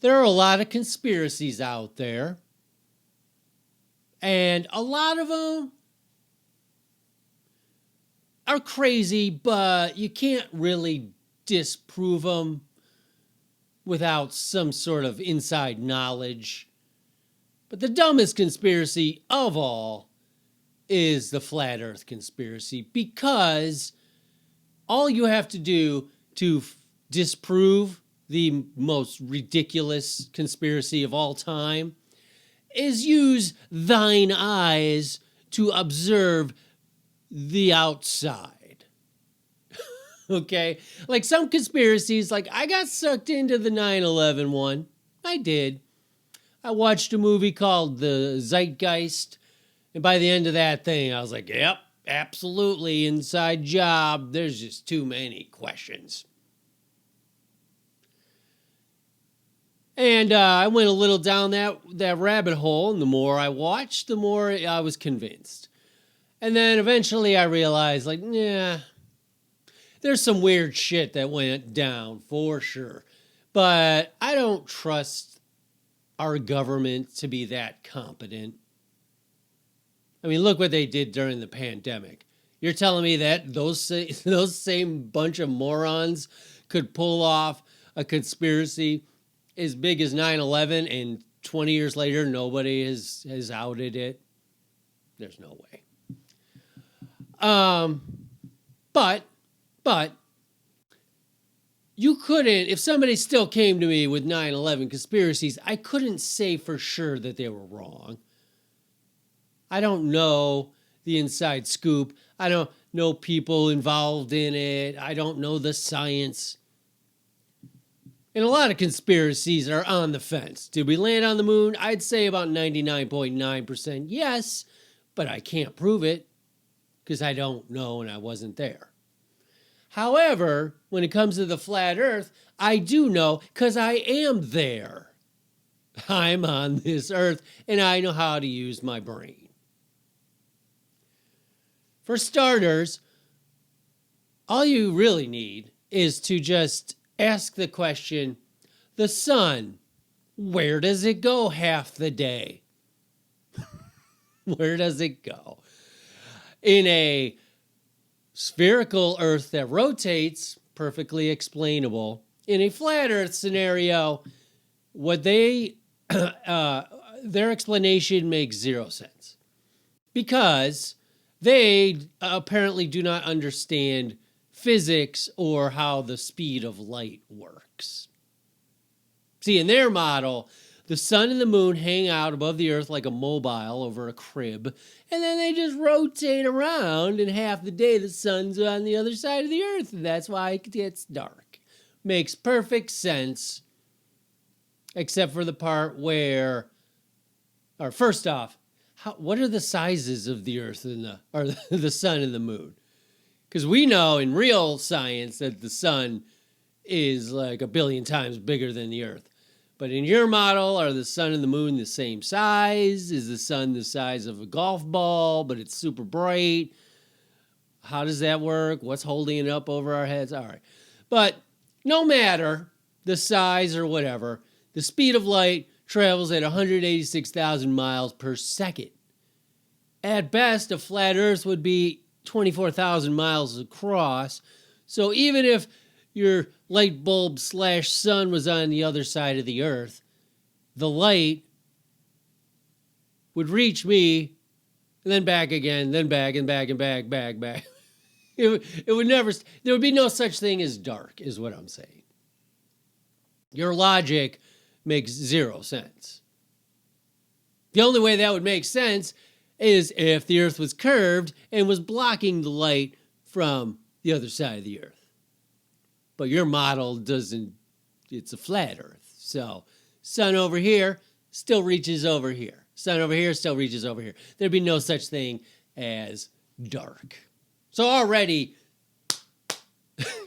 There are a lot of conspiracies out there, and a lot of them are crazy, but you can't really disprove them without some sort of inside knowledge. But the dumbest conspiracy of all is the flat earth conspiracy, because all you have to do to disprove the most ridiculous conspiracy of all time is use thine eyes to observe the outside. Okay? Like some conspiracies, like I got sucked into the 9/11 one. I did. I watched a movie called The Zeitgeist, and by the end of that thing, I was like, yep, absolutely, inside job. There's just too many questions. And I went a little down that rabbit hole, and the more I watched, the more I was convinced. And then eventually I realized, like, yeah, there's some weird shit that went down for sure. But I don't trust our government to be that competent. I mean, look what they did during the pandemic. You're telling me that those same bunch of morons could pull off a conspiracy as big as 9/11 and 20 years later nobody has outed it? There's no way. But you couldn't, if somebody still came to me with 9/11 conspiracies, I couldn't say for sure that they were wrong. I don't know the inside scoop. I don't know people involved in it. I don't know the science. And a lot of conspiracies are on the fence. Did we land on the moon? I'd say about 99.9% yes, but I can't prove it because I don't know and I wasn't there. However, when it comes to the flat earth, I do know because I am there. I'm on this earth and I know how to use my brain. For starters, all you really need is to just ask the question, the sun, where does it go half the day? Where does it go? In a spherical earth that rotates, perfectly explainable. In a flat earth scenario, what their explanation makes zero sense. Because they apparently do not understand physics or how the speed of light works. See, in their model, the sun and the moon hang out above the earth like a mobile over a crib, and then they just rotate around, and half the day the sun's on the other side of the earth, and that's why it gets dark. Makes perfect sense, except for the part where, or first off, what are the sizes of the earth and the sun and the moon? Because we know in real science that the sun is like 1 billion times bigger than the earth. But in your model, are the sun and the moon the same size? Is the sun the size of a golf ball, but it's super bright? How does that work? What's holding it up over our heads? All right. But no matter the size or whatever, the speed of light travels at 186,000 miles per second. At best, a flat earth would be 24,000 miles across. So even if your light bulb / sun was on the other side of the earth, the light would reach me and then back again, then back and back and back. It would never, there would be no such thing as dark, is what I'm saying. Your logic makes zero sense. The only way that would make sense is if the earth was curved and was blocking the light from the other side of the earth. But your model doesn't, it's a flat earth. So sun over here still reaches over here. Sun over here still reaches over here. There'd be no such thing as dark. So already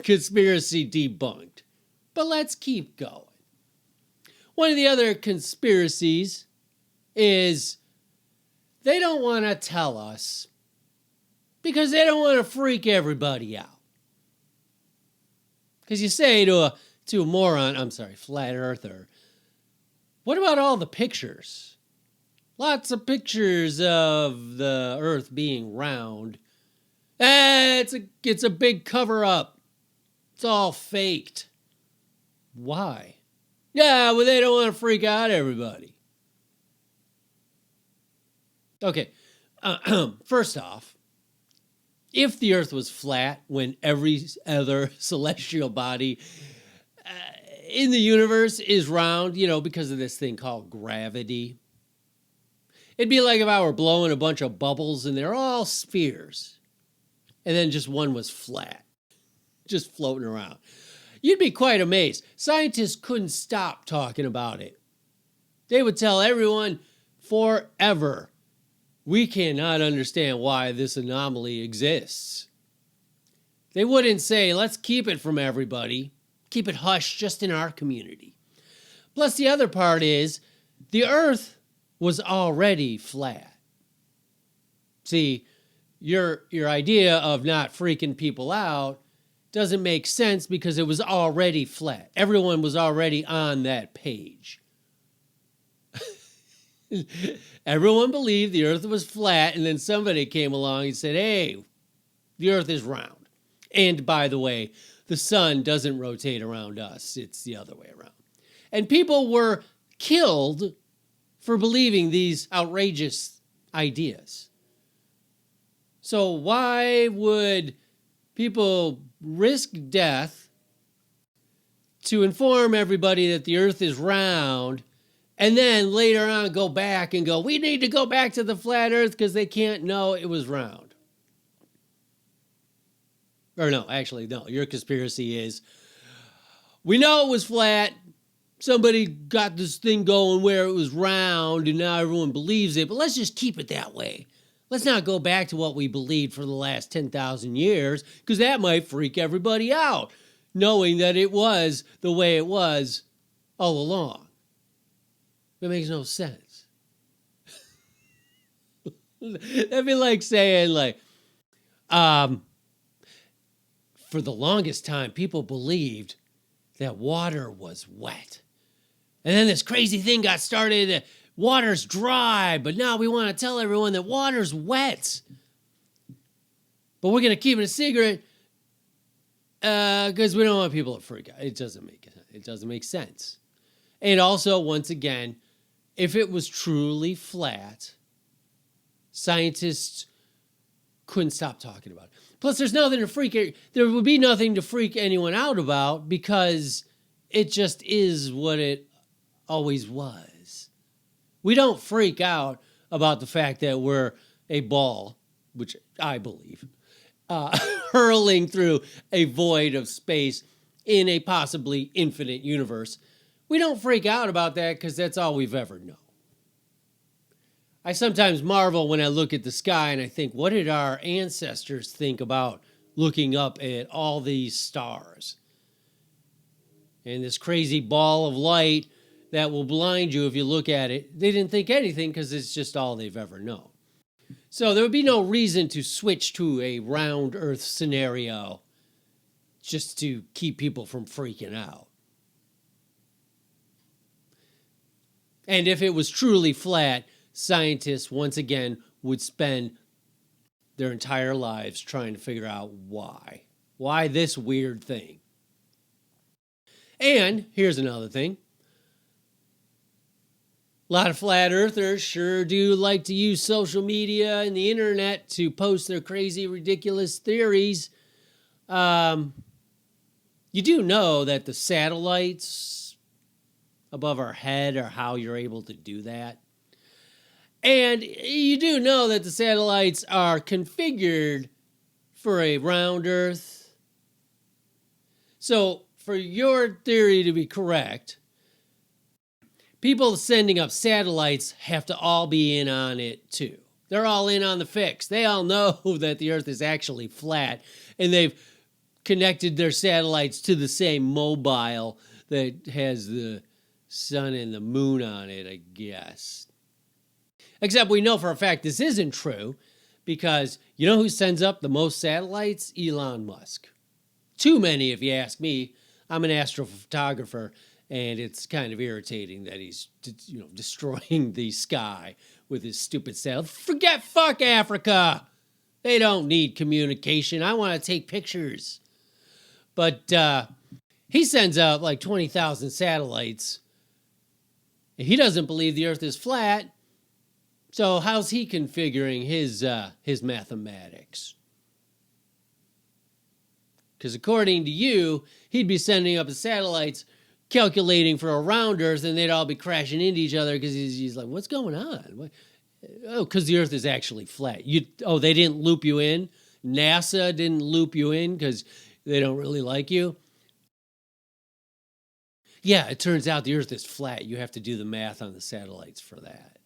conspiracy debunked. But let's keep going. One of the other conspiracies is they don't want to tell us because they don't want to freak everybody out. Because you say to a moron, flat earther, What about all the pictures? Lots of pictures of the Earth being round. It's a big cover-up. It's all faked. Why? Yeah, well, they don't want to freak out everybody. Okay, first off, if the Earth was flat when every other celestial body in the universe is round, because of this thing called gravity, it'd be like if I were blowing a bunch of bubbles and they're all spheres, and then just one was flat, just floating around. You'd be quite amazed. Scientists couldn't stop talking about it. They would tell everyone forever, we cannot understand why this anomaly exists. They wouldn't say, let's keep it from everybody. Keep it hush just in our community. Plus, the other part is, the Earth was already flat. See, your idea of not freaking people out doesn't make sense because it was already flat. Everyone was already on that page. Everyone believed the Earth was flat, and then somebody came along and said, hey, the Earth is round. And by the way, the sun doesn't rotate around us. It's the other way around. And people were killed for believing these outrageous ideas. So why would people risk death to inform everybody that the Earth is round, and then later on go back and go, we need to go back to the flat Earth because they can't know it was round? Or no, actually, no. Your conspiracy is, we know it was flat. Somebody got this thing going where it was round, and now everyone believes it. But let's just keep it that way. Let's not go back to what we believed for the last 10,000 years, because that might freak everybody out, knowing that it was the way it was all along. It makes no sense. That'd be like saying, for the longest time, people believed that water was wet. And then this crazy thing got started. Water's dry, but now we want to tell everyone that water's wet. But we're going to keep it a secret because we don't want people to freak out. It doesn't make sense. And also, once again, if it was truly flat, scientists couldn't stop talking about it. Plus, there would be nothing to freak anyone out about because it just is what it always was. We don't freak out about the fact that we're a ball, which I believe, hurling through a void of space in a possibly infinite universe. We don't freak out about that because that's all we've ever known. I sometimes marvel when I look at the sky and I think, what did our ancestors think about looking up at all these stars? And this crazy ball of light that will blind you if you look at it. They didn't think anything because it's just all they've ever known. So there would be no reason to switch to a round Earth scenario just to keep people from freaking out. And if it was truly flat, scientists, once again, would spend their entire lives trying to figure out why. Why this weird thing? And here's another thing. A lot of flat earthers sure do like to use social media and the internet to post their crazy, ridiculous theories. You do know that the satellites above our head are how you're able to do that. And you do know that the satellites are configured for a round Earth. So for your theory to be correct, people sending up satellites have to all be in on it too. They're all in on the fix. They all know that the Earth is actually flat, and they've connected their satellites to the same mobile that has the sun and the moon on it, I guess. Except we know for a fact this isn't true because you know who sends up the most satellites? Elon Musk. Too many, if you ask me. I'm an astrophotographer, And it's kind of irritating that he's, destroying the sky with his stupid satellite. Fuck Africa. They don't need communication. I want to take pictures. But he sends out like 20,000 satellites. He doesn't believe the Earth is flat. So how's he configuring his mathematics? Because according to you, he'd be sending up the satellites, calculating for a round Earth, and they'd all be crashing into each other because he's like, what's going on? Oh, because the Earth is actually flat. They didn't loop you in? NASA didn't loop you in because they don't really like you? Yeah, it turns out the Earth is flat. You have to do the math on the satellites for that.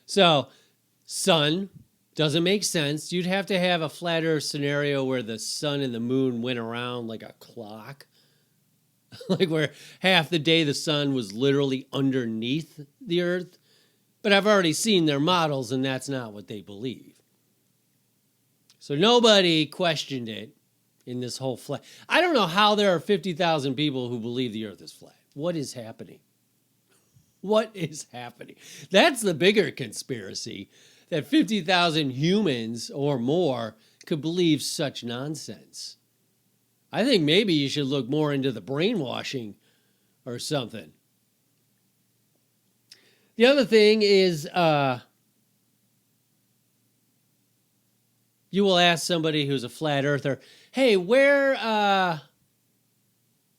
So, sun doesn't make sense. You'd have to have a flat Earth scenario where the sun and the moon went around like a clock. Like where half the day the sun was literally underneath the Earth. But I've already seen their models, and that's not what they believe. So nobody questioned it in this whole flat. I don't know how there are 50,000 people who believe the Earth is flat. What is happening? What is happening? That's the bigger conspiracy, that 50,000 humans or more could believe such nonsense. I think maybe you should look more into the brainwashing or something. The other thing is, you will ask somebody who's a flat earther, hey, why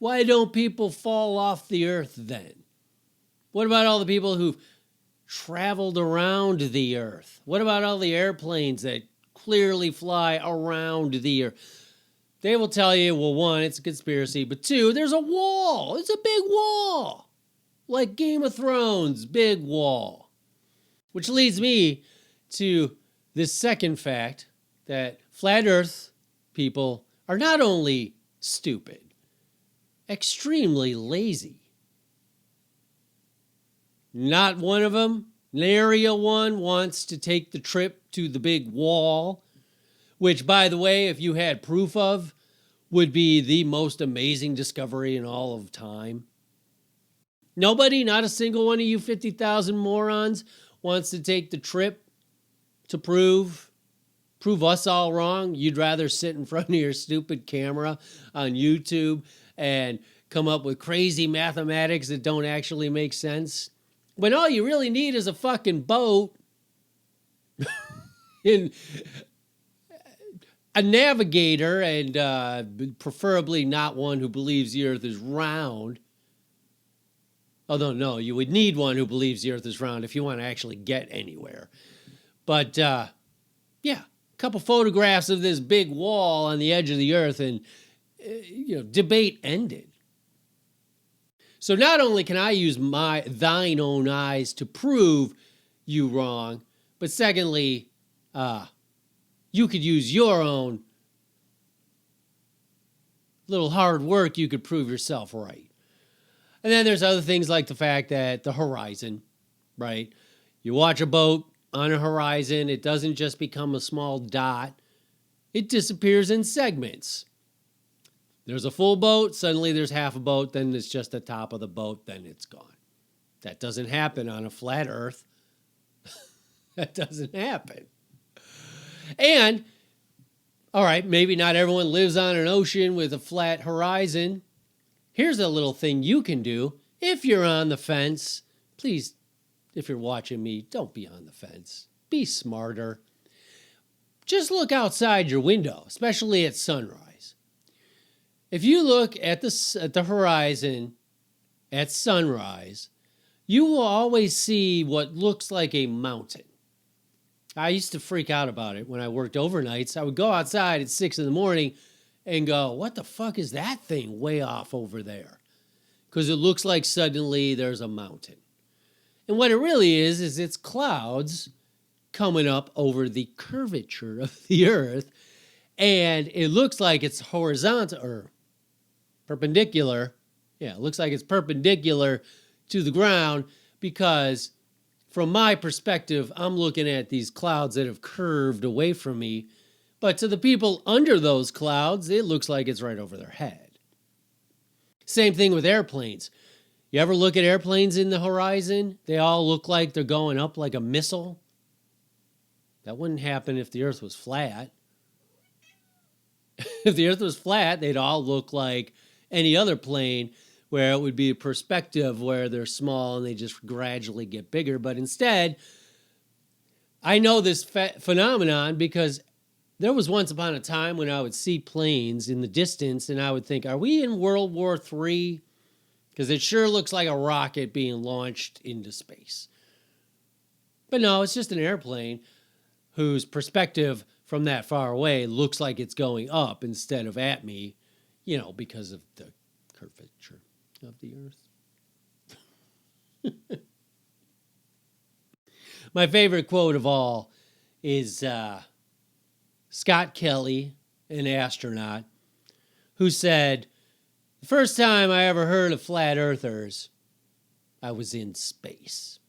don't people fall off the Earth then? What about all the people who've traveled around the Earth? What about all the airplanes that clearly fly around the Earth? They will tell you, well, one, it's a conspiracy, but two, there's a wall. It's a big wall. Like Game of Thrones, big wall. Which leads me to this second fact, that flat Earth people are not only stupid, extremely lazy. Not one of them, nary a one, wants to take the trip to the big wall, which, by the way, if you had proof of, would be the most amazing discovery in all of time. Nobody, not a single one of you 50,000 morons, wants to take the trip to prove us all wrong. You'd rather sit in front of your stupid camera on YouTube and come up with crazy mathematics that don't actually make sense, when all you really need is a fucking boat and a navigator, and preferably not one who believes the Earth is round. Although, no, you would need one who believes the Earth is round if you want to actually get anywhere. But, yeah, a couple photographs of this big wall on the edge of the Earth, and, debate ended. So not only can I use thine own eyes to prove you wrong, but secondly, you could use your own little hard work. You could prove yourself right. And then there's other things like the fact that the horizon, right? You watch a boat on a horizon, it doesn't just become a small dot. It disappears in segments. There's a full boat, suddenly there's half a boat, then it's just the top of the boat, then it's gone. That doesn't happen on a flat Earth. That doesn't happen. And, all right, maybe not everyone lives on an ocean with a flat horizon. Here's a little thing you can do. If you're on the fence, please, if you're watching me, don't be on the fence. Be smarter. Just look outside your window, especially at sunrise. If you look at the horizon at sunrise, you will always see what looks like a mountain. I used to freak out about it when I worked overnights. I would go outside at 6 in the morning and go, what the fuck is that thing way off over there? Because it looks like suddenly there's a mountain. And what it really is it's clouds coming up over the curvature of the Earth. And it looks like it's horizontal or perpendicular. Yeah, it looks like it's perpendicular to the ground because from my perspective, I'm looking at these clouds that have curved away from me. But to the people under those clouds, it looks like it's right over their head. same thing with airplanes. You ever look at airplanes in the horizon? They all look like they're going up like a missile. That wouldn't happen if the Earth was flat. If the Earth was flat, they'd all look like any other plane where it would be a perspective where they're small and they just gradually get bigger. But instead, I know this phenomenon because there was once upon a time when I would see planes in the distance and I would think, are we in World War III? Because it sure looks like a rocket being launched into space. But no, it's just an airplane whose perspective from that far away looks like it's going up instead of at me, because of the curvature of the Earth. My favorite quote of all is Scott Kelly, an astronaut, who said, "The first time I ever heard of flat earthers, I was in space."